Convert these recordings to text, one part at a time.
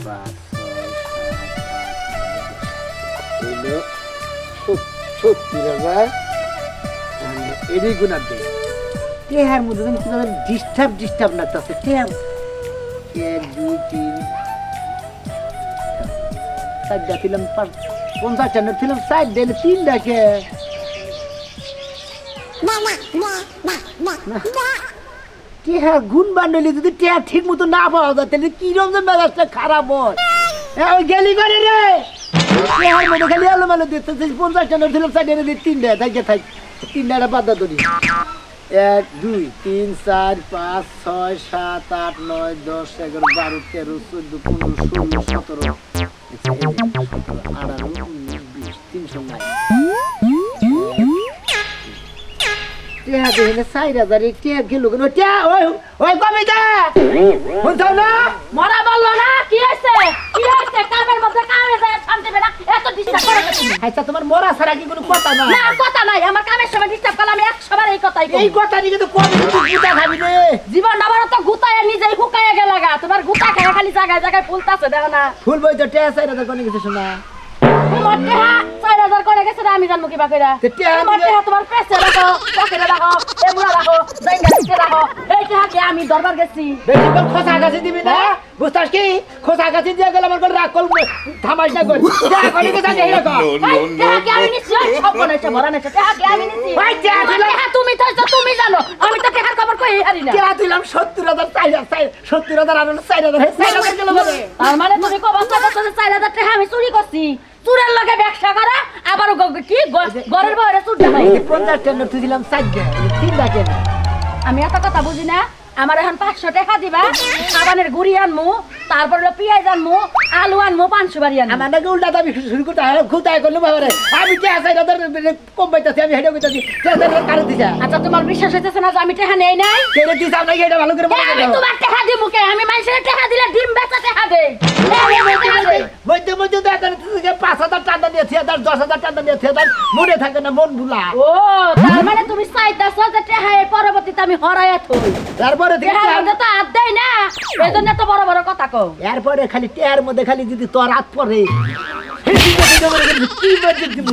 5 6 7 8 এরই গুণা দে টেহার মধ্যে যেন কিভাবে ডিস্টার্ব লাগতেছে টেহার 1 2 3 4 দিলাম 50 টাকা দিলাম 60 দিলে 3 টাকা টেহার গুণ বান্ডলি যদি টেহা ঠিক মতো না পাওয়া যায় তাহলে কিরকম যে মেজাজটা খারাপ হয় ওই গেলি করে রে টেহার মধ্যে খালি আলোমালো দিতে 50 টাকা দিলাম 60 টাকা দিয়ে 3 টাকা থাক 3 টাকা বাদ দিই 1 2 3 4 5 6 7 8 9 10 11 12 13 14 15 16 17 18 19 20 300 টেহা দেখলে 4000 টেহা গেল কেন টেহা ওই কমিটা বুঝছো না মরা বললো না কি হইছে কামের মধ্যে কামে যায় শান্তি পেনা এত ডিস্টার্ব করে তুমি আচ্ছা তোমার মরা ছাড়া কি কোনো কথা না না কথা নাই আমার কামের সময় ডিস্টার্ব করলে আমি 100 বার এই কথাই কই এই কথা নিয়ে তো কোন গুতা খাবি রে জীবন আমার তো গুতায় নিজেই হুকায় গেলাগা তোমার গুতা খায় খালি জায়গায় ফুলতাছে দেখো না ফুল বই তো টেহা 4000 কোন কিছু শোনা তোমার টেহা 4000 করে গেছে আমি জানবো কি বাকইরা তোমার টেহা তোমার পেছে রাখো পকেটে রাখো এমুড়া রাখো জায়গাতে রাখো এই টেহা কি আমি দরবার গেছি বেশি কোন খোসা গাছে দিবি না বুঝতাস কি খোসা গাছে দিয়ে গেল আমার কোন রাগ কল থামাস না কই টেহা কোনি কথা দেই রাখো টেহা কি আমি নিছি সব বনাইছে ভরা নাইছে টেহা কি আমি নিছি ভাই টেহা তুমি তো তুমি জানো আমি তো টেহার খবর কই হারি না টেহা দিলাম 70000 70000 আর 4000 গেল মানে তার মানে তুমি কবা 4000 টেহা আমি চুরি করছি চুরের লগে ব্যবসা করা আবার কি ঘরের বাইরে চুর দেখাই 50 টাকা তুই দিলাম 4 টাকা 3 টাকা আমি এত কথা বুঝি না আমার এখন 500 টাকা দিবা সাবানের গুড়ি আনমু তারপর হলো পেঁয়াজ আনমু আলু আনমু 500 বাড়ি আনমু আমার নাকি উল্টা দাবি শুরু করতে হয় খুদাই করলো বাবারে আমি কে আছে দাদা কম পাইতাছি আমি হেডে কইতাছি দাদা কারে দিছা আচ্ছা তোমার বিশ্বাস হইতেছে না যে আমি টাকা নেই নাই কেড়ে দিছ আমি এটা ভালো করে বলো আমি তোমার টাকা দিমু কে আমি মানুষের টাকা দিলে ডিম বেচা টাকা দেই মধ্যে দাদা তুই 5000 টাকা দিয়েছি আর 10000 টাকা দিয়েছি আর মনে থাকে না মন ভুলা ও তার মানে তুমি চাইতাছো যে টাকা এর পরবর্তীতে আমি হরায়া থই তারপরে টাকা তো হাত দেই না এজন্য তো বড় বড় কথা কও এরপরে খালি টেয়ার মধ্যে খালি যদি তোর হাত পড়ে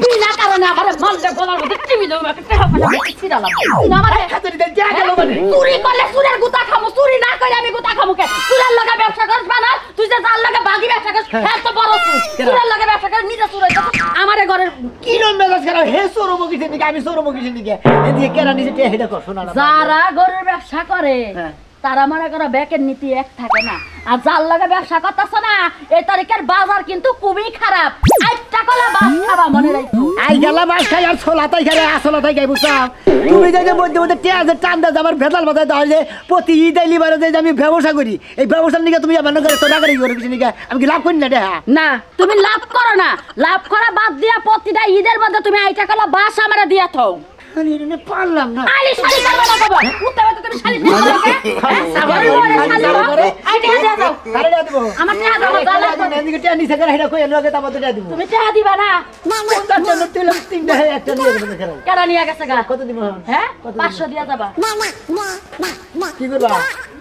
কি না কারণে আমার মনটা গলার মধ্যে টিমি দেব একটা টাকা পাঠাচ্ছি ছিড়ালাম আমার খাতরি দেন যা গেল মানে চুরি করলে চুরের গুতা খামু চুরি না করে আমি গুতা খামু কে চুরের লগে ব্যবসা করছ না তুই যে যার লগে বাজি ব্যবসা করছ এত বড় চুর চুরের লগে ব্যবসা করে নিজে চুর হইতো আমারে ঘরের কি রকম মেজাজ খারাপ হে সরব কিছু দিকে আমি সরব কিছু দিকে এদিকে কেরা নিজে টেয়া হেডা কর শোনা যারা ঘরের ব্যবসা করে তারা মনে করো ব্যাকের নীতি এক থাকে না আর যার লগে ব্যবসা করতেছ না এই তারিখের বাজার কিন্তু খুবই খারাপ একটা কলা বাস খাবা মনে রাখো আই গেলা বাস খাই আর ছোলাতাই খাই আসলাতাই খাই বুঝছো তুমি যে মধ্যে মধ্যে টেয়া যে টান দাও আমার ভেজাল বাজায় দাও যে প্রতি ঈদ লিবারে যে আমি ব্যবসা করি এই ব্যবসার নিকে তুমি আমার করে সোনা করি কিছু নিকে আমি কি লাভ করি না দেহা না তুমি লাভ করো না লাভ করা বাদ দিয়া প্রতিটা ঈদের মধ্যে তুমি আইটা কলা বাস আমারে দিয়া থাও পারলাম না আলি শালি করবা না বাবা উঠতে হবে তুমি শালি করবা সাবারে শালি আইটা দিয়া দাও কারে দেব আমার টাকা দাও দাও এদিকে টেয়া নিছে করে হেডা কই লগে তাবা তো দেব তুমি টাকা দিবা না কোনটা জন্য তুইলাম 3 টাকা একটা নিয়ে দেব খেলা কেন নিয়া গেছে গা কত দিব হ্যাঁ 500 দিয়া যাবা কি করবা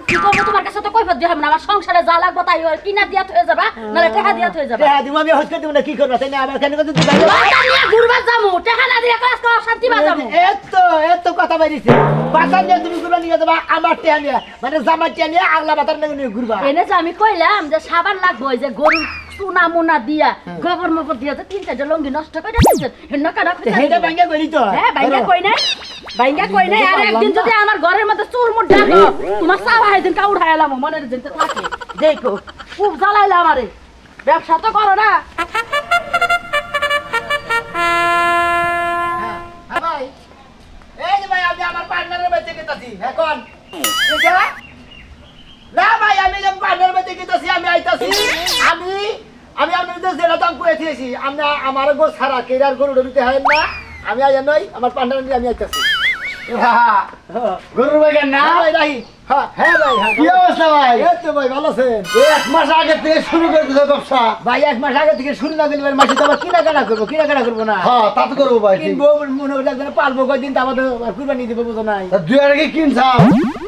কি করব তোমার কাছে তো কইফত দিহাম না আমার সংসারে যা লাগবে তাই কিনা দিয়া থয়ে যাবা নালে টাকা দিয়া থয়ে যাবা টাকা দিমু আমি হজ করে দেব না কি করবা তাই না আবার কেন কত দিবা টাকা নিয়া ঘুরবা যামু টাকা না দিয়া কাজ করা শান্তি বাজামু এত কথা বাইরিছে বাজার নিয়ে তুমি ঘুরবা নিয়ে যাবা আমার টাকা নিয়ে মানে জামার টাকা নিয়ে আগলা বাজার নিয়ে ঘুরবা এনে যে আমি কইলাম যে সাবান লাগবে ওই যে গরু সোনা মোনা দিয়া গোবর মোবর দিয়া তো 3-4টা লঙ্গি নষ্ট করে দিয়েছে হেন কাটা হেডা ভাঙা করি তো হ্যাঁ ভাঙা কই নাই আর একদিন যদি আমার ঘরের মধ্যে চুর মুট ডাকো তোমার সাবা হাইদিন কা উঠাইলাম মনের দিনতে থাকে দেখো খুব জ্বালাইলা আমারে ব্যবসা তো করো না হ্যাঁ ভাই এই যে ভাই আমি আমার পার্টনারের বাড়িতে গেতাছি এখন না ভাই আমি যে পার্টনারের বাড়িতে গেতাছি আমি আইতাছি আমি আপনাদের জেলা দাম করে দিয়েছি আমরা আমার গো সারা কেরার গরু ধরতে হয় না আমি আই নই আমার পার্টনার নিয়ে আমি আইতাছি গরুর বাগান না ভাই রাহি হ্যাঁ হ্যাঁ ভাই হ্যাঁ কি অবস্থা ভাই? এই তো ভাই ভালো আছেন? এই 1 মাস আগে থেকে শুরু করে দিছো ব্যবসা। ভাই 1 মাস আগে থেকে শুরু না করলে ভাই মাসে তো আবার কিনাকাটা করবো না হ্যাঁ তা তো করবো ভাই। কিনবো মনে হলে একজন পালবো কয়দিন তা আমাদের কুরবানি দিব বুঝো নাই। তা দুই আগে কিনছাও?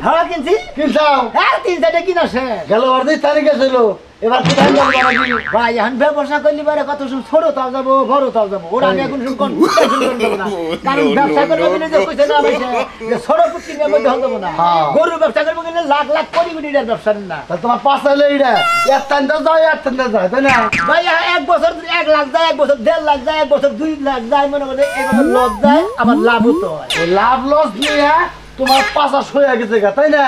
হ্যাঁ কিনছি কিনছাও? হ্যাঁ 3-4টা কিনাছে গেল বার দিন তারিখে ছিল, এবার কোথায় যাবো নাকি? ভাই এখন ব্যবসা করলে পারে কত শুন ছোট তাও যাবো বড় তাও যাবো ওরা আমি এখন শুন কোন কারণ ব্যবসা করবো গেলে যে কইছে না ভাই যে ছোট পুটির মধ্যে হল যাবো না হ্যাঁ। গরুর ব্যবসা করবো গেলে লাখ লাখ কোটি কোটিটার ব্যবসা না তা তোমার পাঁচ হলে এইটা এক টানতে যায় তাই না? ভাই 1 বছর 1 লাখ যায় 1 বছর 1.5 লাখ যায় 1 বছর 2 লাখ যায় মনে করে এইভাবে লস যায় আবার লাভ হতো হয় ওই লাভ লস নিয়ে তোমার পাশা হয়ে গেছে গা, তাই না?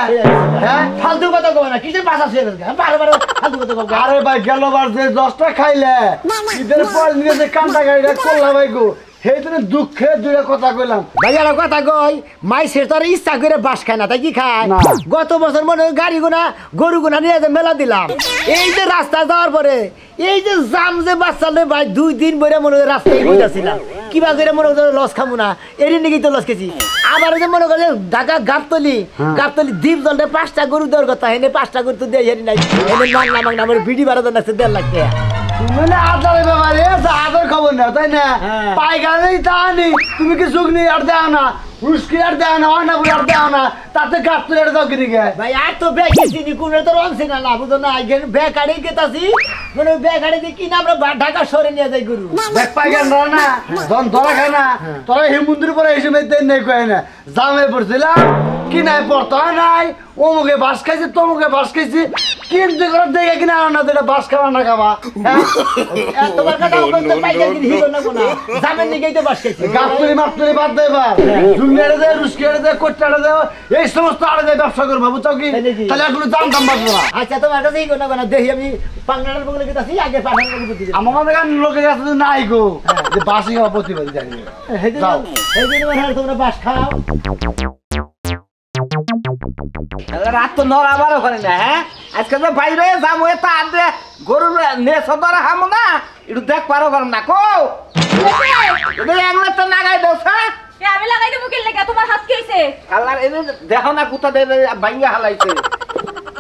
হ্যাঁ ফালতু কথা কবে না কিসের পাশা শেয়ার বারবার ফালতু কথা কবে আরে ভাই গেল বার যে 10টা খাইলে ঈদের পর নিয়ে যে কান্দা গাড়িটা করলাম ভাই গো, সেই জন্য দুঃখে দুইটা কথা কইলাম। ভাই আর কথা কই মাই সে তোর ইচ্ছা করে বাস খায় না তাই কি খায় না। গত বছর মনে হয় গাড়ি গোনা গরু গোনা নিয়ে যে মেলা দিলাম এই যে রাস্তা যাওয়ার পরে এই যে জাম যে বাচ্চালে ভাই 2 দিন বইরা মনে হয় রাস্তায় বইতাছিলাম কিবা করে মনে হয় লস খামু না এর নাকি তো লস খেয়েছি আবার যে মনে করে ঢাকা গাবতলি দ্বীপ জলটা 5টা গরু দেওয়ার কথা হেনে 5টা গরু তো দেয় হেরি নাই হেনে নাম আমার ভিডি বাড়া দেন 1.5 লাখ টাকা মানে আদারের ব্যাপারে আদার খবর না, তাই না? হ্যাঁ। পাইকারি তা নি, তুমি কি সুগনি আর দেও না, রুস্কি আর দেও না, অনাপুরি আর দেও না, তাতে গাছ তুলে দাও কিনে গে। ভাই আর তো ব্যাগ কিনি কোন তো রনছি না বুঝো না ব্যাগ আড়ে গেতাছি মানে ব্যাগ আড়ে দিয়ে কিনা আমরা ঢাকা শহরে নিয়ে যাই গরু দেখ পাইকার না ধন ধরা খায় না, তোরা হিমুন্দির পরে এই সময় দেন নাই কয় না, জামে পড়ছিলাম কিনায় পড়তে হয় নাই, অমুকে বাস খাইছে তমুকে বাস খাইছে, কিন্তু করে দেখে কিনা আনো না, যেটা বাস খাওয়া না খাওয়া। তোমার কথা বলতে পাইকার কিনি হিরো না কোনা জামের নিকেই তো বাস খাইছি গাছতলি মাপতলি বাদ দেয় এবার, ঝুংড়ে দেয়, রুস্কি দেয়, কোট্টাড়ে দেয়, এই সমস্ত আড়ে দেয় ব্যবসা করবো, বুঝছো কি? তাহলে আর কোনো দাম দাম বাঁচবো না। আচ্ছা তোমার কাছে হিরো না কোনা দেখি আমি পাংনাড়ার বগলে গেতাছি আগে পাঠানোর বগলে বুঝি আমার মনে করেন লোকের কাছে তো নাই গো, যে বাসি খাওয়া প্রতিবাদী জানি। যাও। এই দিন মনে হয় তোমরা বাস খাও রাত তো নড়াবারও করে না। হ্যাঁ আজকে তো বাইরে যাবো তা আদে গরুর নেশো ধরে হামো না একটু দেখ পারো পারো না কো একবার তো নাগাই দেও আমি লাগাই দেবো কিল লেগে তোমার হাত কি হইছে কালার এনে দেখো না কুতা দেবে বাইঙ্গা হালাইছে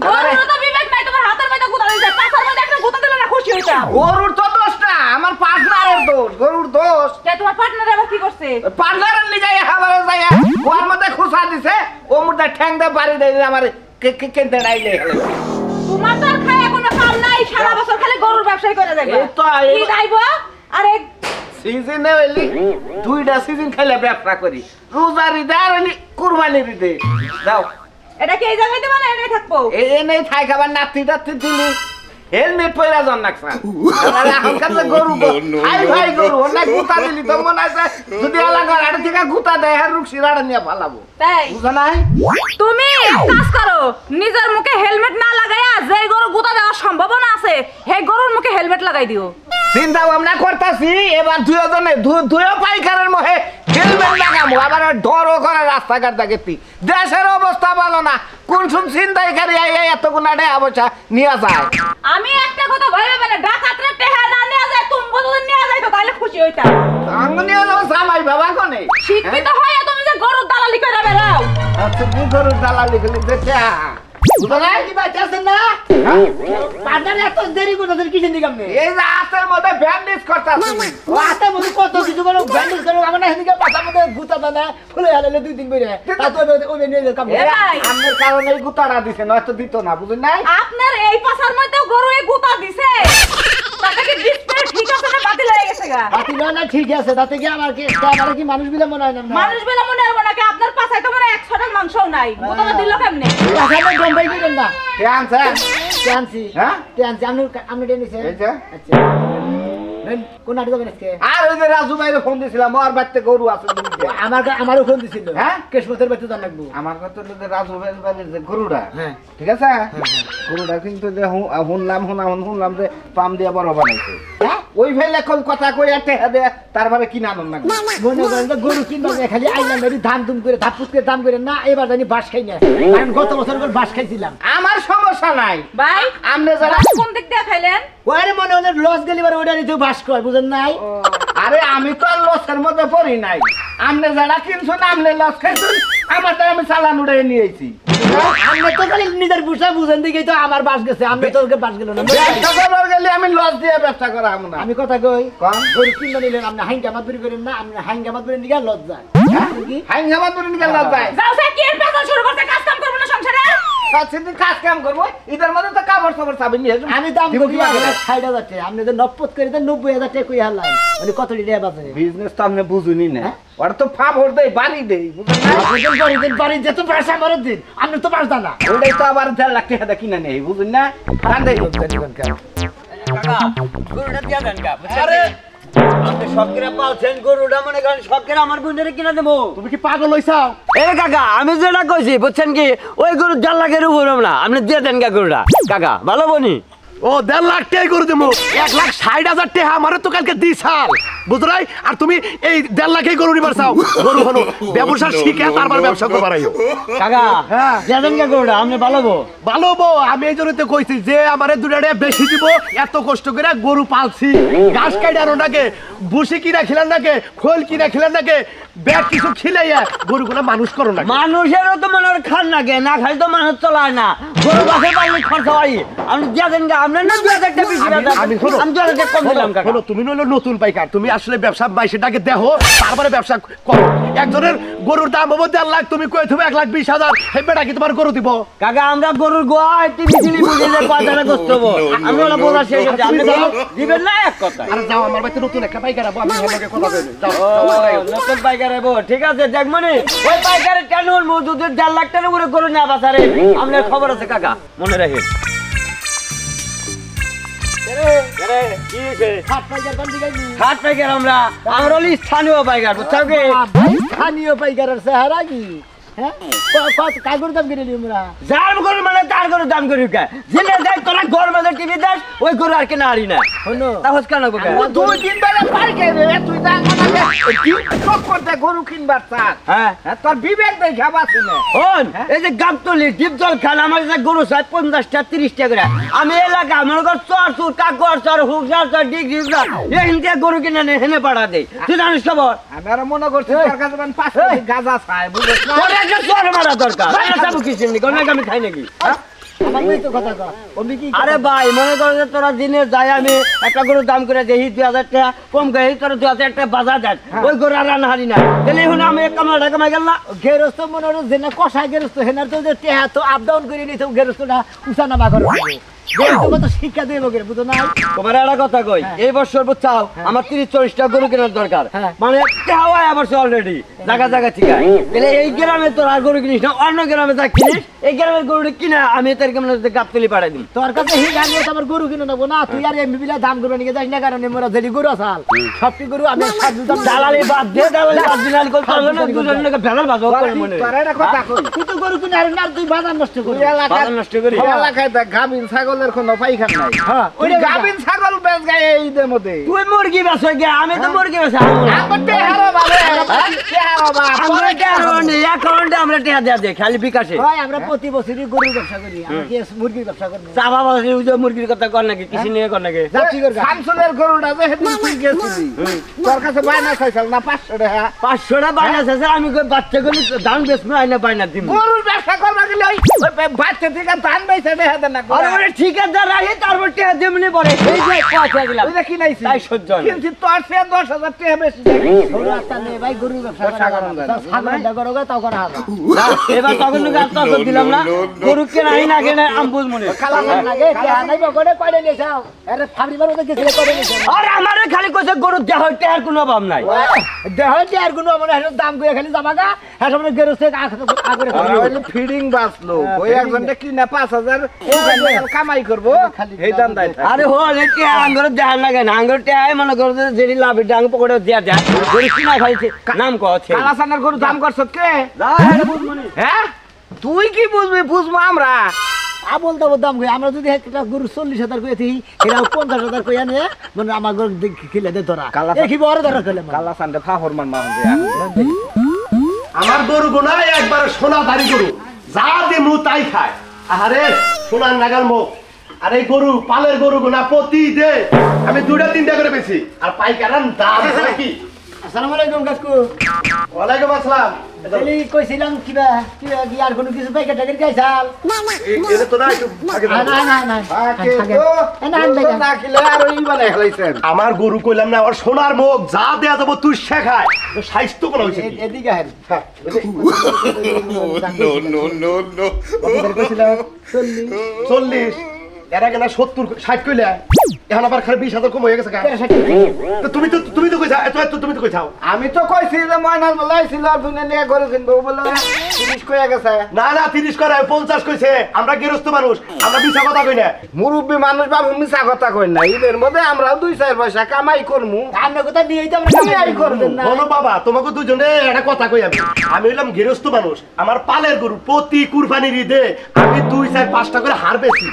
গরুর তো বিবেক নাই তোমার হাতের মধ্যে গুতা দিছে পাছার মধ্যে একটা গুতা দিলে না খুশি হইতা গরুর তো দোষ না আমার পার্টনারের দোষ, গরুর দোষ। কে তোমার পার্টনার আবার কি করছে পার্টনারের নিয়ে যাই হাবারে যাই ওর মধ্যে খুশা দিছে ও মুটা ঠ্যাং দে বাড়ি দেয় আমার কেনতে ডাইলে তোমার তো আর খায় কোনো কাম নাই সারা বছর খালি গরুর ব্যবসায় করে যাবে এই তো কি দাইবো আরে সিজনে হইলি 2টা সিজন খাইলে ব্যবসা করি, রোজারি দে আর হইলি কুরবানির দে দাও। এটা কি এই জায়গায় দেবা না এনে থাকবো এনে থাই খাবার নাতি টাতি দিলি হেলমেট পয়রা জন নাকছা এখনকার যে গরু হাই ভাই গরু অনেক গুতা দিলি তো মনে আছে যদি এলাকার আড়ে থেকে গুতা দেয় হ্যাঁ রুক সিরাড়ে নিয়ে ফালাবো, তাই বুঝো নাই? তুমি এক কাজ করো নিজের মুখে হেলমেট না লাগাইয়া যে গরু গুতা দেওয়ার সম্ভাবনা আছে হে গরুর মুখে হেলমেট লাগাই দিও চিন্তা ভাবনা করতেছি এবার দুইও পাইকারের মহে হেলমেট লাগাবো, আবার ডরও করে রাস্তাঘাট দেখেছি। দেশের অবস্থা ভালো না, কোন সব চিন্তাই করি এত গুণাটে অবস্থা নিয়ে যায়। আমি একটা কথা ভেবে পেলে ডাকাতরে টেহা না নিয়ে যায় তুমি যদি নিয়ে যাইতো তাহলে খুশি হইতা আঙ্গ নিয়ে যাবো জামাই বাবা কোনে শিক্ষিত হয়ে তুমি যে গরুর দালালি করে বেড়াও আচ্ছা কি গরুর দালালি গেলে দেখে বুঝো নাই? কি বাচ্চা আছেন না পাঠানে এত দেরি করতেছেন কিসের দিকে আপনি এই যে হাতের মধ্যে ব্যান্ডেজ করতেছি ও হাতে মধ্যে কত কিছু করে ব্যান্ডেজ করে আমার এদিকে পাতার মধ্যে গুতা দানা ফুলে হালালে 2 দিন বইরে তা তো ওই নিয়ে কাম এ ভাই আমার কারণে গুতাটা দিছে নয়তো দিত না, বুঝুন নাই? আপনার এই পাশার মধ্যে গরু এই গুতা দিছে তাকে কি ডিসপ্লে ঠিক আছে না বাতিল হয়ে গেছে গা বাতি না ঠিক আছে তাতে কি আমার কি মানুষ বিলে মনে হয় না মানুষ বেলা মনে হবে নাকি আপনার পাশায় তো মানে 100 টাকা মাংসও নাই গুতাটা দিল কেমনে পাশাতে গম্বাই দিবেন না কে আনছে? টেনসি হ্যাঁ? টেনসি আপনি টেনসি এই যে। আচ্ছা কোন নাটক হবে আজকে আর ওই যে রাজু ভাইরে ফোন দিছিলাম ওর বাড়িতে গরু আছে দুইটা। আমারও ফোন দিছিল হ্যাঁ? কেশমতের বাড়িতে জান লাগবো আমার কথা হলো যে রাজু ভাইয়ের বাড়ির যে গরুটা, হ্যাঁ। ঠিক আছে গরুটা কিন্তু যে শুনলাম যে পাম দিয়ে বড় বানাইছে, হ্যাঁ? ওই ভাই এখন কথা কই আটে দে তারপরে কি নাম না মনে করেন যে গরু কিনবা খালি আইলাম বাড়ি ধান তুম করে ধাপুস করে দাম করে না এবার জানি বাস খাই না কারণ গত বছর করে বাস খাইছিলাম আমার সমস্যা নাই ভাই আমনে যারা কোন দিক দিয়ে খাইলেন ওরে মনে হয় লস গেলি বার ওটা নিতে বাস কয় বুঝেন নাই আরে আমি তো আর লসের মধ্যে পড়ি নাই, আমনে যারা কিনছুন আমনে লস খাইছুন, আমারটা আমি চালান উড়াই নিয়েছি। আপনি তো খালি নিজের বুঝা বুঝেন দিকেই তো আমার বাস গেছে, আমি তো ওকে বাস গেল না। ব্যবসা করবার গেলে আমি লস দিয়ে ব্যবসা করা হবো না। আমি কথা কই, কম গরু কিনে নিলেন আপনি হাইঙ্গা মাত করেন না, আপনি হাইঙ্গা মাত করেন দিকে লজ যায়। হাইন জামাত বলে নিয়ে লস যায়। যাও সে কি এর পেছন শুরু করতে, কাজ কাম করব না সংসারে? সেদিন কাজ কাম করবো, ঈদের মধ্যে তো কাপড় সাপড় চাবি নিয়ে আসবো। আমি দাম করি 60,000 টাকা, আপনি যে নপত করে দেন 90,000 টাকা কই হালাই, মানে কত টাকা বাজে? বিজনেস তো আপনি বুঝুনি না, ওরা তো ফাভর দেয় বাড়ি দেয়, আপনি বাড়ি যেত পয়সা আমার দিন, আপনি তো পারতা না। ওটাই তো আবার 1.5 লাখ টাকা কিনে নেই, বুঝুন না? কান্দে আপনি শখেরা পালছেন গরুটা, মনে করেন শখেরা আমার বোনের কিনা দেবো। তুমি কি পাগল হইছাও? এ কাকা, আমি যেটা কইছি বুঝছেন কি, ওই গরু 1.5 লাখের উপরে না, আপনি দিয়ে দেন গরুটা কাকা, ভালো বনি। ও 1.5 লাখ টাকা করে দেবো, 1,60,000 টাকা আমার তো কালকে দিছাল বুঝলাই। আর তুমি এই 1.5 লাখে গরু নিবার চাও? গরু হলো ব্যবসা শিখে তারপর ব্যবসা করবার আইও কাকা। হ্যাঁ দিয়ে দেন গরুটা, আপনি ভালো বো। ভালো বউ, আমি এই জন্য তো কইছি যে আমারে 2 টাকা বেশি দিব, এত কষ্ট করে গরু পালছি, ঘাস কাটানো নাকে, ভুসি কিনা খিলান নাকে, খোল কিনা খিলান নাকে, ব্যাগ কিছু খিলাইয়া গরুগুলা মানুষ করো না। মানুষেরও তো মনে হয় খান নাকি, না খাই তো মানুষ চলায় না, গরু বাসে পারলে খরচা হয়। আপনি দিয়ে দেন গা, আপনার না 2,000 টাকা বেশি, আমি 2,000 টাকা কম দিলাম কাকা। হলো তুমি নইলো নতুন পাইকার, তুমি আসলে ব্যবসা বাইশেটাকে দেখো, তারপরে ব্যবসা করো। একজনের গরুর দাম হবো 1.5 লাখ, তুমি কই তুমি 1,20,000, হে বেটা কি তোমার গরু দিব? কাকা আমরা গরুর গোয়া টিভি টিভি বুঝিয়ে পাঁচটা গোস্ত হবো, আমরা ওরা বোঝা শেষ হচ্ছে, আপনি দিবেন না এক কথা। আরে যাও, আমার বাড়িতে নতুন একটা পাইকার আবো, আমি হের লগে কথা কইনি। যাও নতুন পাইকার এবো, ঠিক আছে দেখমনি ওই পাইকারের টানুর মজুদের 1.5 লাখ টাকা করে গরু না বাজারে, আপনার খবর আছে কাকা, মনে রাখেন। হাট পাইকার আমরা হলো স্থানীয় পাইকার, বুঝছো কি? স্থানীয় পাইকারের চেহারা কি? হ্যাঁ কাগর দাম কিনে আমরা যার গরু মানে তার গরু দাম করি কে, জিনে দেখ তোরা গরমের টিভি দেখ, ওই গরু আর কেনা হারি না। শোনো তাহলে কেন গো? 2-3 বেলা পার করে তুই দাম না কি শখ করতে গরু কিনবার চাস? হ্যাঁ তোর বিবেক দেখা বাসি না। শোন, এই যে গাবতলি ডিপ জল খান, আমার যে গরু চাই 50টা 30টা করে, আমি এলাকা আমার ঘর চর চুর কাকর চর হুকসার চর ডিগ্রি এই হিন্দে গরু কিনে নিয়ে হেনে পাড়া দেই, তুই জানিস খবর? আমি আর মনে করছি তোর কাছে 5 কেজি গাঁজা চাই, বুঝছ না? তোর একটা চর মারা দরকার, যাবো কি চিনি কোন আমি খাই নাকি? আমার মেয়ে তো কথা কয়, আমি কি আরে ভাই মনে কর যে তোরা দিনে যাই, আমি একটা গরুর দাম করে দেখি 2,000 টাকা কম গাই, তোরা 2,000 টাকা বাজার দেন, ওই গরু আর রান হারি না, তাহলে এখন আমি এক কামাল টাকা মাই গেল না। গেরস্ত মনে হলো যে না কষায় গেরস্ত হেনার তো যে টেহা তো আপ ডাউন করে নিতে গেরস্তটা উঁচা নামা করে তো শিক্ষা দিয়ে লোকের বুঝো না। তোমার একটা কথা কই, এই বছর বুঝছাও আমার 30-40টা গরু কেনার দরকার, হ্যাঁ। মানে টাওয়া আবার অলরেডি জায়গা জায়গা ঠিক আছে, তাহলে এই গ্রামে তোর আর গরু কিনিস না, অন্য গ্রামে যা কিনিস, এই গ্রামের গরুটা কিনা আমি তার কেমন গাবতলি পাঠাই দিই। তোর কাছে হি গাড়ি আমার গরু কিনে নেবো না, তুই আর এমবি বিলা দাম করবে নিয়ে যাস না, কারণ মোরা যেটি গরু আসাল সবটি গরু আমি দালালি বাদ দে, দালালি বাদ দিলে আমি করতে না, দুজনে ভেলাল বাজো করে মনে তোর একটা কথা কই, তুই তো গরু কিনে আর না, তুই বাজার নষ্ট করবি। বাজার নষ্ট করি। এলাকায় দেখ গাভীন ছাগলের কোনো পাইখানা নাই, হ্যাঁ ওই গাভীন ছাগল বেচ গায় এই ঈদের মধ্যে। তুই মুরগি বেচো গে, আমি তো মুরগি বেচা আমার টেহারো বাবা, টেহারো বাবা, আমরা টেহারো অ্যাকাউন্টে আমরা টেহা দেয়া দে খালি বিকাশে। ভাই আমরা প্রতি বছরই গরুর ব্যবসা করি, আমরা কি মুরগির ব্যবসা করবো? চাবা বাবা মুরগির কথা কর নাকি, কৃষি নিয়ে কর নাকি? যাচ্ছি কর গা। শামসুলের গরুটা যে সেদিন তুই গেছিলি, তোর কাছে বায়না চাইছিল না 500 টাকা? 500টা বাইনা আছে, আমি কই বাচ্চাগুলো দাম বেচবো আইনা বাইনা দিব। গরুর ব্যবসা করবা গেলে ওই বাচ্চা থেকে ধান বেচে দেয়া দেন না। আরে ওরে ঠিকাদার রাখি, তারপর টেহা দেমনি পড়ে, এই যে পয়সা দিলাম ওই যে কিনাইছি, তাই সহ্য হয় না। কিন্তু তোর সে 10,000 টাকা বেশি দেখি। গরু রাস্তা নেই ভাই, গরুর ব্যবসা ব্যবসা করা করা যাবে যাবে। না। ছাগলের ডা করো গা, তাও করা হবে। না, এবার তখন গাছ তো দিলাম না, গরু কেনা না কেনা আমি বুঝমনি। কালার লাগে টেহা নাই বগড়ে কয়লে নিয়ে যাও, আরে ফাবরিবার মধ্যে গেছিলে কয়লে নিয়ে যাও। আরে আমারে খালি কইছে গরু দেহ টেহার কোনো অভাব নাই। দেহতে আর কোনো মানে হেন দাম কইয়া খালি জামাগা, হেন মানে গেরস্তে আগরে ওরা হইলো ফিডিং বাঁচলো, ওই একজনটা কিনা 5,000 কামাই করবো, এই দাম দেয়। আরে হো রেটে আঙ্গুর দেহ লাগে না, আঙ্গুর টেহাই মনে করো যে যেটি লাভ ডাং পকড়ে দিয়া দেয়, গরু কিনা খাইছে নাম কছে। কালাসানের গরু দাম করছ কে? বুঝমনি হ্যাঁ তুই কি বুঝবি, বুঝবো আমরা। আবল তাবল দাম কই, আমরা যদি একটা গরু 40,000 কইয়াছি, এরা 50,000 কইয়া নিয়ে মানে আমার গরু খিলে দে ধরা, দেখি বড় ধরা খেলে কালাসানটা ফাহর মান মান আমার গরু গোনায় একবার সোনা দাড়ি গরু, যা দে মু তাই খায়। আরে সোনার নাগাল মুখ, আর এই গরু পালের গরু গোনা প্রতি দে আমি 2-3টা করে বেশি আর পাইকারান দাম কি? আসসালামু আলাইকুম কাকু। ওয়ালাইকুম আসসালাম। তাহলে কইছিলাম কিবা কিবা কি আর কোনো কিছু পাইকা টাকার গাইছাল? এটা তো না একটু আগে দাও। না আকে তো না খেলে আর ওই বানাই খেলাইছেন। আমার গরু কইলাম না আর সোনার মুখ যা দেয়া যাবো তুই শেখায় তো স্বাস্থ্য কোন হইছে কি? এদিকে আহেন। হ্যাঁ, কইছিলাম 40 এর আগে না 70-60 কইলা এখন আবার খালি 20,000 কম হয়ে গেছে কা? তো তুমি তো কইছা তুমি তো কইছাও। আমি তো কইছি যে ময়নাল বলাইছিল আর দুনে নিয়ে ঘরে কিনবো বলে 30 কইয়া গেছে। না 30 করে 50 কইছে। আমরা গৃহস্থ মানুষ, আমরা মিছা কথা কই না। মুরব্বী মানুষ বাবু মিছা কথা কই না, ঈদের মধ্যে আমরা 2-4 পয়সা কামাই করমু। আমরা কথা নিয়েই তো আমরা কামাই করব না। বলো বাবা, তোমাকে দুজনে একটা কথা কই আমি হইলাম গৃহস্থ মানুষ। আমার পালের গরু প্রতি কুরবানির ঈদে আমি 2-4-5টা করে হার বেশি।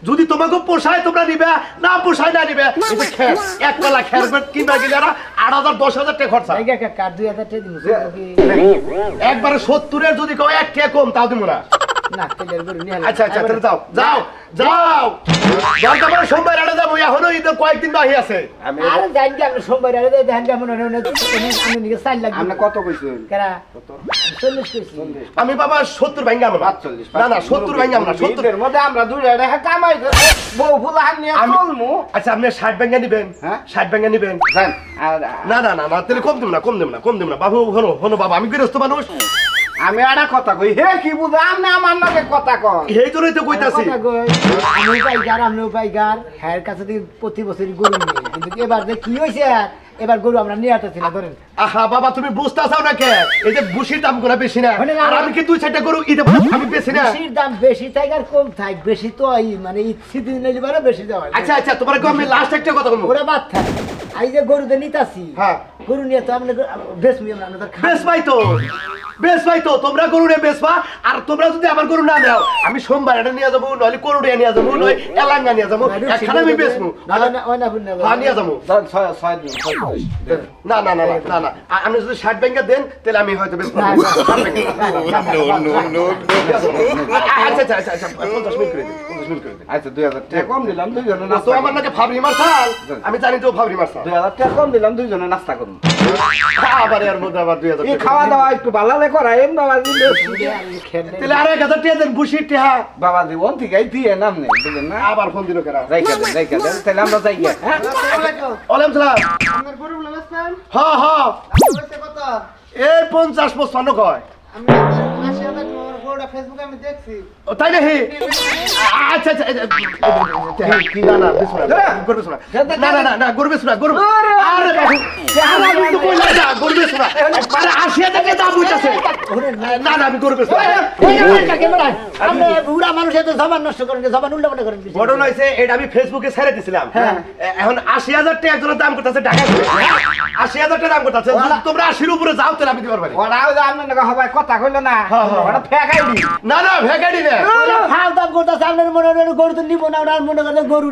যদি তোমাকে পোষায় তোমরা নিবে, না পোষায় না নিবে। এটা খের এক পালা খের কিনবা গেলে 8,000-10,000 টাকা খরচা। এই কাকা কার 2,000 টাকা দিমু একবারে 70-এর যদি কও 1 টাকা কম তাও দিমু না। না তেলের গরু নিয়ে আচ্ছা তাহলে যাও দরকার পড়ে সোমবার আড়ে যাবো। এখনো ঈদের কয়েকদিন বাকি আছে। আরে জানি কি আমরা সোমবার আরে দেখেন কেমন হয় না আমি নিকে 4 লাখ আপনি কত কইছেন? কেরা 40 কইছি আমি বাবা 70 ভাঙ্গা আমরা 45 না 70 ভাঙ্গা আমরা 70 ঈদের মধ্যে আমরা 2 টাকা কামাই করে বউ ফুলাহান নিয়ে চলমু। আচ্ছা আপনি 60 ভাঙ্গা নিবেন? হ্যাঁ 60 ভাঙ্গা নিবেন? জান আর না তাহলে কম দেব না বাবু। হনো বাবা, আমি গৃহস্থ মানুষ। আমি একটা কথা কই, হে কি বুঝা আপনি আমার নাকি কথা কন? এই জন্যই তো কইতাছি। আমি পাইকার আমরাও পাইকার হ্যার কাছে থেকে প্রতি বছরই গরু নিই, কিন্তু এবার যে কি হয়েছে এবার গরু আমরা নিয়ে আসতেছি না। ধরেন আহা বাবা, তুমি বুঝতে চাও না কে? এই যে বুশির দাম গুলো বেশি না, আর আমি কি 2-4টা গরু ঈদে আমি বেশি না। বেশির দাম বেশি থাক আর কম থাক, বেশি তো এই মানে ঈদ নিলে পারে বেশি দেওয়া হয়। আচ্ছা তোমার আমি লাস্ট একটা কথা বলবো। ওরা বাদ থাক, এই যে গরুতে নিতাছি, হ্যাঁ গরু নিয়ে তো আমরা বেশমি আমরা বেশ ভাই তো তোমরা গরুরে বেচবা। আর তোমরা যদি আমার গরু না নাও, আমি সোমবার এটা নিয়ে যাবো, নইলে করুড়িয়া নিয়ে যাবো, নয় এলাঙ্গা নিয়ে যাবো, একখানে আমি বেচবো। হ্যাঁ নিয়ে যাবো। না আমি যদি 60 ব্যাংকা দেন তাহলে আমি হয়তো বেচবো। আচ্ছা 50 মিনিট করে দিন। আচ্ছা 2000 টাকা কম দিলাম, দুইজনে তো নাস্তা আমার নাকি ফাবরি মারছাল, আমি জানি তো ফাবরি মারছাল। 2000 টাকা কম দিলাম, দুইজনে নাস্তা করুন। আবার এর মধ্যে আবার 2000 এই খাওয়া দাওয়া একটু ভালো করাইন বাবাজি। তাহলে আর 1000 টাকা দেন বুশির টাকা। বাবাজি ওন থেকে দিয়ে নামনে বুঝলেন না? আবার ফোন দিল কেন? রাইখা দেন তাহলে আমরা যাই গিয়া। হ্যাঁ ওয়ালাইকুম সালাম। আপনার গরু লাগছেন হ্যাঁ কত? এই 50-55 কয়। আমি 80,000 টাকার গরুটা ফেসবুকে আমি দেখছি। ও তাই নাকি? আচ্ছা কি না গরু শোনা না গরু শোনা গরু। আরে বাবু আমি তো কইলাম না গরু শোনা, মানে 80,000 টাকা দাম হইতাছে। না আমি গরু শোনা। আমরা বুড়া মানুষ এত জবান নষ্ট করেন, জবান উল্টাপাল্টা করেন। ঘটনা হইছে এটা আমি ফেসবুকে ছেড়ে দিছিলাম। এখন 80,000 টাকা একজনের দাম করতেছে ঢাকা। 80,000 টাকা দাম করতেছে। তোমরা 80-র উপরে যাও তাহলে আমি দিতে পারবো। ওরা আপনি নাকি হবাই কথা কইলো না, ওরা ফেকাই দি। না ভেগাড়ি না। ফাল দাম করতেছে, আপনার মনে হয় গরু তো নিব না, ওনার মনে করেন গরু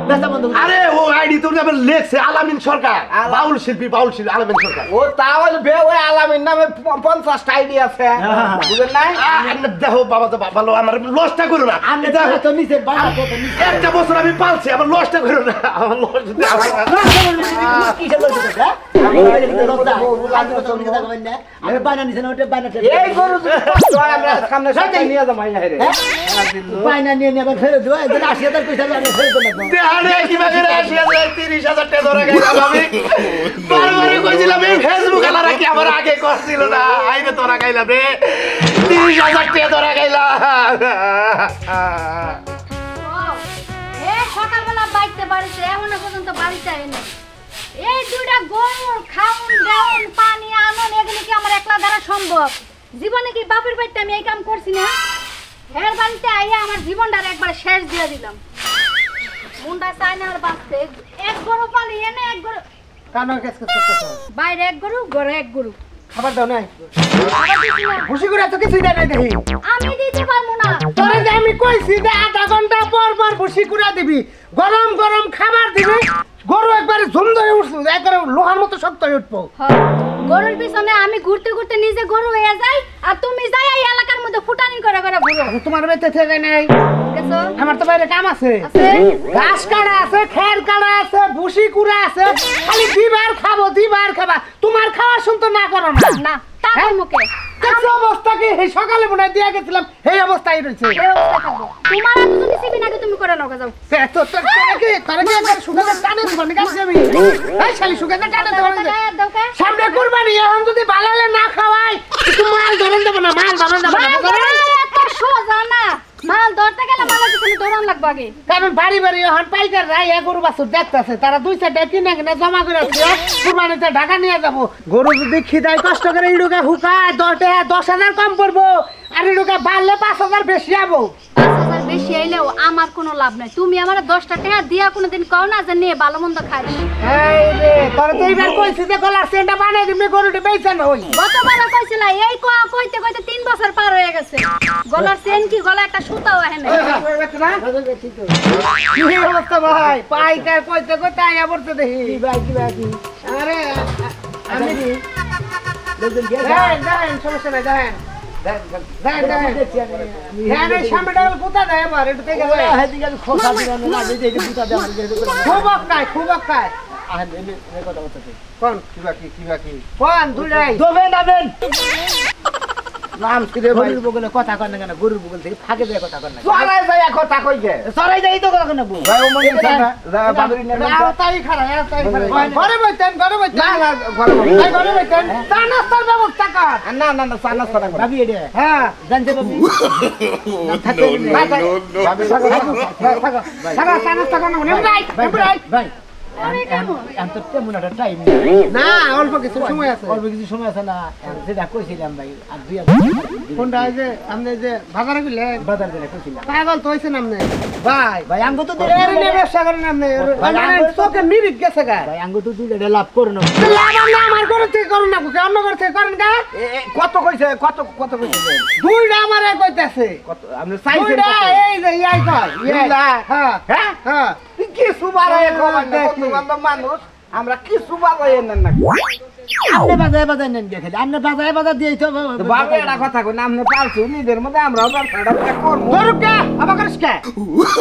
বেচা বন্ধ করে। আরে ও আইডি তো আবার লেখছে আলামিন সরকার, বাউল শিল্পী আলামিন সরকার। ও তাহলে বে ওই আলামিন নামে 50টা আইডি আছে বুঝলেন না? দেখো বাবা তো ভালো, আমার লসটা করো না। আমি দেখো তো নিচে বাবা কত নিচে একটা বছর আমি পালছি, আমার লসটা করো না। আমার লস যদি কিসের লস করতে হ্যাঁ? আমি বানা নিছে না, ওটা বানাতে এই গরু তো আমরা সামনে সামনে নিয়ে যাবো মাইনা রে। বায়না নিয়ে আবার ফেরত দেবো, 80,000 পয়সা আমি ফেরত দেবো। দেহারে কিভাবে 80,000 30,000 টাকা ধরে গেলাম আমি। বারবারে কইছিলাম এই ফেসবুক আলারা কি আমার আগে করছিল না, আইরে তোরা গাইলাম রে 30,000 টাকা ধরে গেলাম। সকালবেলা বাইতে বাড়িতে এখনো পর্যন্ত বাড়িতে এনে এই দুইটা গরুর খাউন দেউন পানি আনন এগুলি কি আমার একলা দ্বারা সম্ভব? জীবনে কি বাপের বাড়িতে আমি এই কাম করছি না? হের বাড়িতে আইয়া আমার জীবনটার একবার শেষ দিয়ে দিলাম। মুন্ডা চাই না আর বাঁচতে, এক গরু পালি এনে এক গরু কানো কেস করতেছ, বাইরে এক গরু ঘরে এক গরু। খাবার দাও নাই খাবার দিছি না। খুশি করে এত কিছুই দেয় নাই দেখি। আমি দিতে পারবো না। তোরে যে আমি কইছি যে আধা ঘন্টা পর পর খুশি করে দিবি, গরম গরম খাবার দিবি, গরু একবার একেবারে ঝুম ধরে উঠছে একেবারে লোহার মতো শক্ত হয়ে উঠবো হ্যাঁ, গরুর পিছনে আমি ঘুরতে ঘুরতে নিজে গরু হয়ে যাই আর তুমি যাই এই এলাকার মধ্যে ফুটানি করে করে ঘুরো। তোমার বেঁচে থেকে নেই গেছো? আমার তো বাইরে কাম আছে আছে? ঘাস কাটা আছে খের কাটা আছে ভুসি কুড়া আছে খালি দিবার খাবা তোমার খাওয়া শুনতো না করো না না, তার মুখে দেখছো অবস্থা কি এই সকালে মনে হয় দিয়া গেছিলাম এই অবস্থায় রয়েছে এই অবস্থা থাকবো। তোমার আর তুমি সিবি নাকি তুমি করে নাও যাও। তারা কি একবার সুগারে টানে দিব না কাছে আমি এই শালি সুগারে টানে দেব না গায়ে দাও কে? সামনে কুরবানি এখন যদি বালালে না খাওয়াই একটু মাল ধরেন দেব না মাল ধরেন দেব না মাল ধরা এত সোজা না। মাল ধরতে গেলে মালের পিছনে দৌড়ান লাগবে আগে। কারণ বাড়ি এখন পাইকার রাই গরু বাছুর দেখতেছে তারা 2-4টা কিনে কিনে জমা করে আছে কুরবানিতে ঢাকা নিয়ে যাব গরু যদি খিদায় কষ্ট করে ইডুকা হুকায় 10,000 কম পড়বো আর ইডুকা বাড়লে 5,000 বেশি যাবো 5,000 বেশি আইলেও আমার কোনো লাভ নাই। তুমি আমার 10টা টাকা দিয়া কোনোদিন কও না যে নিয়ে ভালো মন্দ খাইস। এই রে তোর তো এইবার কইছি যে গলার সেন্টা বানিয়ে দিবি গরুটি বেচেন হই গতবার কইছিল এই কইতে কইতে 3 বছর পার হয়ে গেছে। গলার চেন কি গলা একটা সুতাও আহে না। কি অবস্থা ভাই পাইকার কইতে কইতে আয়া পড়তে দেখি আরে আমি দেখেন সমস্যা নাই দেখেন কথা কন না কেন গরুর বগল থেকে ফাঁকে যায় কথা কন না কথা কই গে সরাই যাই তো কথা নেবো তাই খারাপ ঘরে বইতেন ঘরে বইতেন ঘরে বইতেন চা নাস্তার ব্যবস্থা কর না না না সানা সানা ভাবি এটা হ্যাঁ জানতে পাবি ভাই না অল্প কিছু সময় আছে যেটা কইছিলাম ভাই আর 2,000 কোনটা যে আপনি যে বাজারে গেলেন বাজার দিলে কইছিলাম পাগল তো হইছেন আপনি ভাই ভাই আঙ্গো তো ব্যবসা করেন আপনি চোখে মিরিক গেছে গা ভাই আঙ্গো তো দুইটা লাভ করুন আমার ঘর থেকে করুন না অন্য ঘর থেকে করেন গা কত কইছে কত কত কইছে দুইটা আমারে কইতাছে কত আপনি চাইছেন এই যে ইয়াই কয় হ্যাঁ হ্যাঁ হ্যাঁ কি সুবারে কমান বন্ধু বান্ধব মানুষ আমরা কি সুবারে নেন না আপনি বাজায় নেন দেখে আপনি বাজায় দিয়েই তো বাবা এটা কথা কই না আপনি পালছু নিজের মধ্যে আমরা আবার খাড়া করব গরুকে আবার করিসকে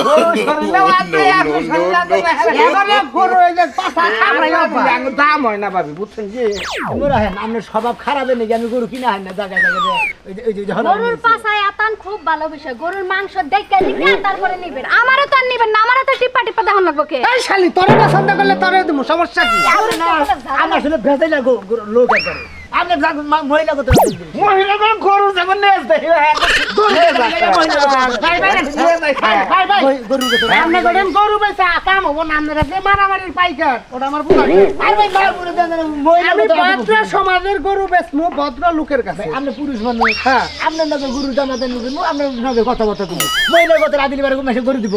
গরু শরীরে আছে আপনি শরীরে আছে এবারে গরু এই যে পাছা খাবরাই আঙ্গ দাম হয় না ভাবি বুঝছেন যে আমরা হেন আপনার স্বভাব খারাপ নেই আমি গরু কিনা হয় না জায়গায় জায়গায় ওই যে গরুর পাছায় আতান খুব ভালো বিষয়। গরুর মাংস দেখে তারপরে নিবেন। আমারও তো আর নিবেন না, আমারও তো টিপা টিপা দেখান লাগবে কে। এই শালি তোরে পছন্দ করলে তোরে দেবো সমস্যা কি আমার শুনে ভেজাই লাগো লোক করে আপনি মহিলা কত মহিলা গরু যেমন নেস দেখি গরু বেচা কাম হবো না আপনারা যে মারামারির পাইকার ওটা আমার ভদ্র সমাজের গরু বেচমু ভদ্র লোকের কাছে আপনি পুরুষ মানুষ হ্যাঁ আপনার নজর গরু জানাতে নিবেন আপনার নজর কথাবার্তা তুমি মহিলার কথা রাত দিলে মেসে গরু দিব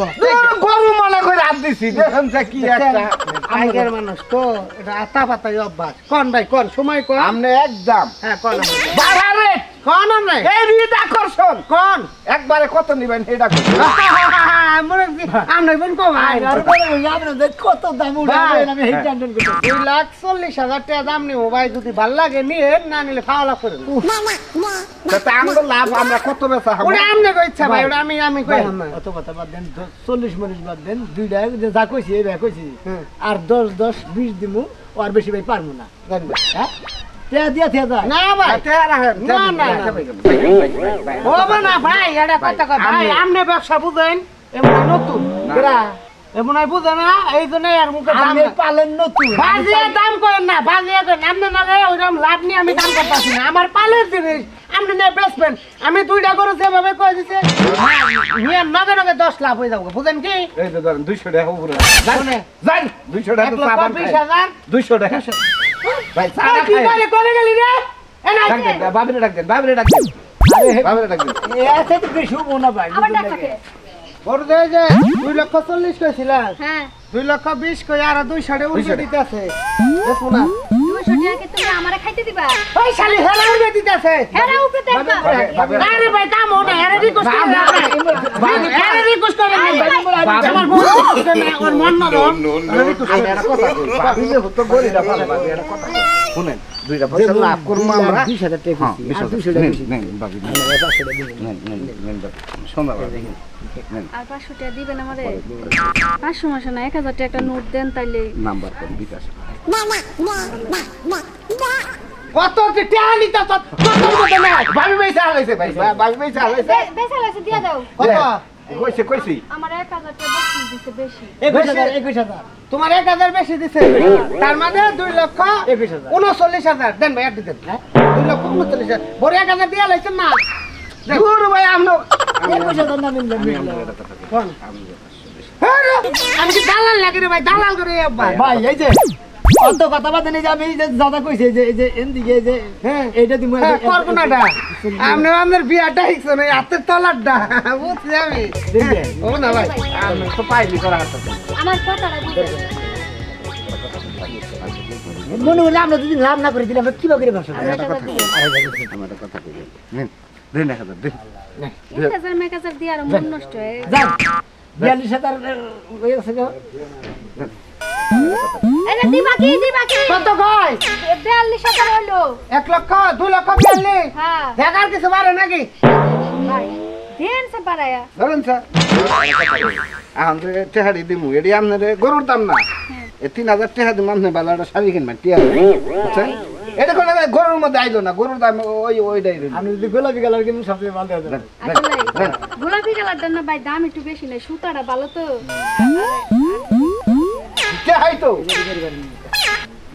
গরু মনে করে রাত দিছি দেখুন কি একটা পাইকার মানুষ তো এটা আতা পাতাই অভ্যাস কোন ভাই কোন সময় কোন আপনি একদম হ্যাঁ কোন বাড়ারে কোন আমরা এই রিড আকর্ষণ কোন একবারে কত নিবেন এটা কই আমরা কোন কো ভাই আপনাদের কত দাম উঠাবেন আমি এই টেনশন করতে 2,40,000 টাকা দাম নিব ভাই যদি ভাল লাগে নিয়ে না নিলে ফাওলা করেন তা আঙ্গ লাভ আমরা কত বেচা হবে ওটা আমনে কই ইচ্ছা ভাই ওটা আমি কই কত কথা বাদ দেন 40 মরিচ বাদ দেন দুইটা যা কইছি এই ভাই কইছি আর 10 দিমু আর বেশি ভাই পারমু না জানবে হ্যাঁ তে দিয়া যায় না ভাই না হবে না ভাই এটা কথা কই ভাই আমনে ব্যবসা বুঝেন এমন নতুন এরা এমন বুঝে না এই জন্য আর মুখে দাম পালেন নতুন বাজিয়ে দাম করেন না বাজিয়ে করেন আপনি না ওইরকম লাভ নিয়ে আমি দাম করতেছি না আমার পালের জিনিস আপনি নিয়ে বেচবেন আমি দুইটা করে যেভাবে কয়ে দিছে নিয়ে নগে 10 লাভ হয়ে যাবো বুঝেন কি এই তো ধরেন 200 টাকা উপরে যান 200 টাকা তো সাবান 20,000 200 টাকা ভাই সারা কি করে গেলি রে এনা বাবিরে ডাক দেন বাবিরে ডাক দেন আরে বাবিরে ডাক দেন এসে তো বেশি না ভাই আবার ডাকতে বড় দেয় যে 2,40,000 কইছিলা হ্যাঁ 2,20,000 কই আর 2 সাড়ে 19 দিতেছে দেখো না 2 500 টাকা কি তুমি আমারে খাইতে দিবা? ওই শালি হেরা উড়ে দিতেছে হেরা উপরে দেখবা। আরে ভাই কাম ওটা হেরা রিকোয়েস্ট করে না হেরা রিকোয়েস্ট করে না আমার মন না ওর মন না আমি একটা কথা কই ভাবি যে হতো বলি না ভালো ভাবি একটা কথা শুনেন দুইটা পয়সা লাভ করব আমরা 20000 টাকা হ্যাঁ দিছি, আর 200 200 টাকা নেন দিছি। নেন ভাবি নেন 500 টাকা দিছি। নেন শোনা ভাবি আর 500 টাকা দিবেন আমারে? 500 মাসে না 1000 টাকা একটা নোট দেন তাইলে। নাম্বার কোন বিকাশ কত টাকা নিতা কত কত না ভাবি পয়সা হইছে ভাই ভাবি পয়সা হইছে বেচা লাগছে দিয়া দাও। কইছে কইছি আমার 1000 টাকা বকশিশ দিছে বেশি। 21000 তোমার 1000 বেশি দিছে তার মানে 2 লক্ষ 39000 দেন ভাই আর দেন 2 লক্ষ 39000 বড় 1000 দিয়া লাইছেন না দূর ভাই আমনো 21000 না মিললে আমি কি দালাল লাগি রে ভাই দালাল করে ভাই ভাই এই যে অত কথা বাদ নেই যে আমি যে দাদা কইছে যে এই যে এনদিকে এই যে এইটা দিমু করবনাটা আমনে আমাদের বিয়াটা হিকছ না হাতের তলারটা বুঝছি আমি ও না ভাই আমি তো পাইলি করা হাতে আমার কথাটা দিবেন। মনে হলো আমরা যদি লাভ না করে দিলে আমরা কিভাবে করে ব্যবসা করব? 1000 দিবেন। আমার কথা কই নেন দেন 1000 দেন 1000 মেকাজার দিয়ে আর মন নষ্ট হয়ে যান 42000 হয়ে গেছে গো। এই দিবা কি কত কয় 42000 হলো। 1 লক্ষ 2 লক্ষ 42 হ্যাঁ দেখার কিছু পারে নাকি ভাই দেন সে পারায়া। ধরুন স্যার এখন যে টেহারি দিমু এডি আপনার গরুর দাম না এ 3000 টাকা দিমু আপনি বালাটা শাড়ি কিনবেন টিয়া বুঝছেন এটা কোন গরুর মধ্যে আইলো না গরুর দাম ওইটাই আমি যদি গোলাপি কালার কিনবো সবচেয়ে ভালো হবে। আসলে গোলাপি কালারটা না ভাই দাম একটু বেশি নাই সুতাটা ভালো তো। টেহাই তো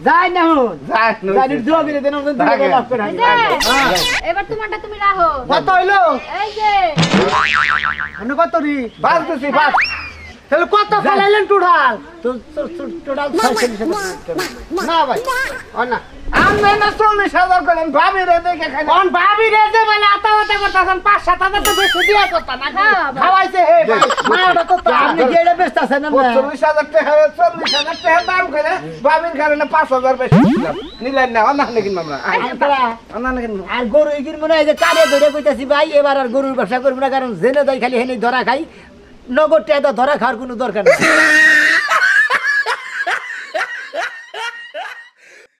যাই না হুন যাই জানি দোয়া করে দেন ওদের দিকে লাভ করে এই যে, এবার তোমারটা তুমি রাখো। কত হইলো এই যে আমি কত রি বাস দিছি বাস তাহলে কত ফেলাইলেন টুডাল তো টোটাল 46 টাকা। না ভাই ও না আমরা না 40000 করেন ভাবি রে দেখে খাই কোন ভাবি রে যে বলে আতা আতা করতেছেন 5-7 তো বেশি দিয়া কথা না হ্যাঁ, ভাই। খাওয়াইছে হে ভাই মাওটা তো আপনি কি এটা ব্যস্ত আছেন না? 40000 টাকা 40000 টাকা দাম করে ভাবির কারণে 5000 বেশি দিলাম নিলেন না অন্য নাকি আমরা অন্য নাকি আর গরু কিনবো না, এই যে কারে ধরে কইতাছি ভাই এবার আর গরুর ব্যবসা করবো না, কারণ জেনে দেয় খালি হেনে ধরা খাই, নগদ টাকা ধরা খাওয়ার কোনো দরকার নেই।